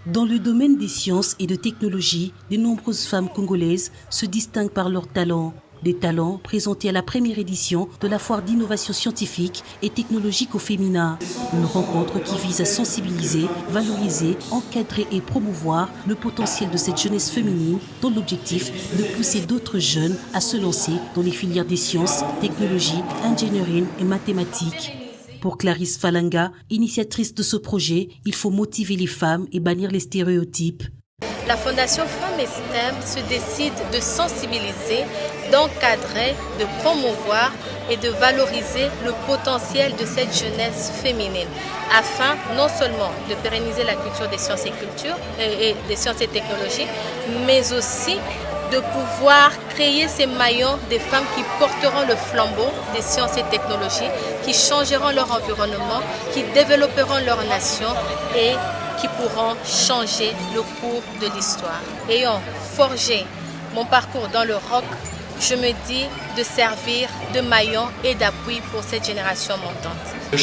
Dans le domaine des sciences et de technologie, de nombreuses femmes congolaises se distinguent par leurs talents. Des talents présentés à la première édition de la foire d'innovation scientifique et technologique au féminin. Une rencontre qui vise à sensibiliser, valoriser, encadrer et promouvoir le potentiel de cette jeunesse féminine dans l'objectif de pousser d'autres jeunes à se lancer dans les filières des sciences, technologies, ingénierie et mathématiques. Pour Clarisse Falanga, initiatrice de ce projet, il faut motiver les femmes et bannir les stéréotypes. La Fondation Femmes et STEM se décide de sensibiliser, d'encadrer, de promouvoir et de valoriser le potentiel de cette jeunesse féminine afin non seulement de pérenniser la culture des sciences et des sciences et technologies, mais aussi de pouvoir créer ces maillons des femmes qui porteront le flambeau des sciences et technologies, qui changeront leur environnement, qui développeront leur nation et qui pourront changer le cours de l'histoire. Ayant forgé mon parcours dans le rock, je me dis de servir de maillon et d'appui pour cette génération montante.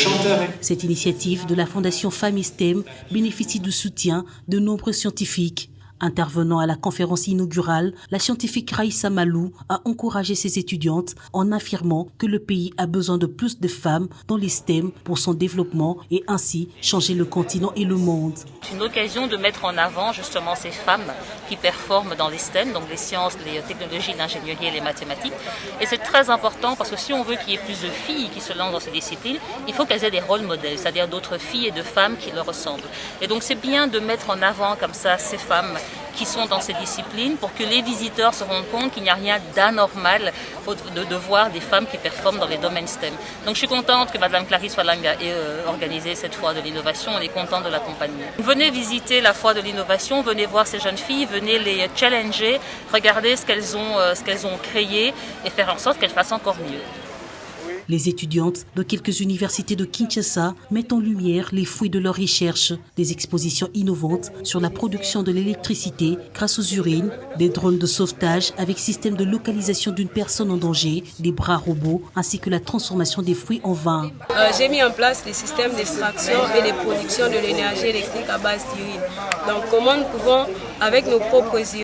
Cette initiative de la Fondation Femmes et STEM bénéficie du soutien de nombreux scientifiques. Intervenant à la conférence inaugurale, la scientifique Raïssa Malou a encouragé ses étudiantes en affirmant que le pays a besoin de plus de femmes dans les STEM pour son développement et ainsi changer le continent et le monde. C'est une occasion de mettre en avant justement ces femmes qui performent dans les STEM, donc les sciences, les technologies, l'ingénierie et les mathématiques. Et c'est très important parce que si on veut qu'il y ait plus de filles qui se lancent dans ces disciplines, il faut qu'elles aient des rôles modèles, c'est-à-dire d'autres filles et de femmes qui leur ressemblent. Et donc c'est bien de mettre en avant comme ça ces femmes qui sont dans ces disciplines pour que les visiteurs se rendent compte qu'il n'y a rien d'anormal de voir des femmes qui performent dans les domaines STEM. Donc je suis contente que Madame Clarisse Falanga ait organisé cette foire de l'innovation, on est contente de l'accompagner. Venez visiter la foire de l'innovation, venez voir ces jeunes filles, venez les challenger, regardez ce qu'elles ont créé et faire en sorte qu'elles fassent encore mieux. Les étudiantes de quelques universités de Kinshasa mettent en lumière les fruits de leurs recherches, des expositions innovantes sur la production de l'électricité grâce aux urines, des drones de sauvetage avec système de localisation d'une personne en danger, des bras robots ainsi que la transformation des fruits en vin. J'ai mis en place des systèmes d'extraction et de production de l'énergie électrique à base d'urine. Donc comment nous pouvons, avec nos propres urines,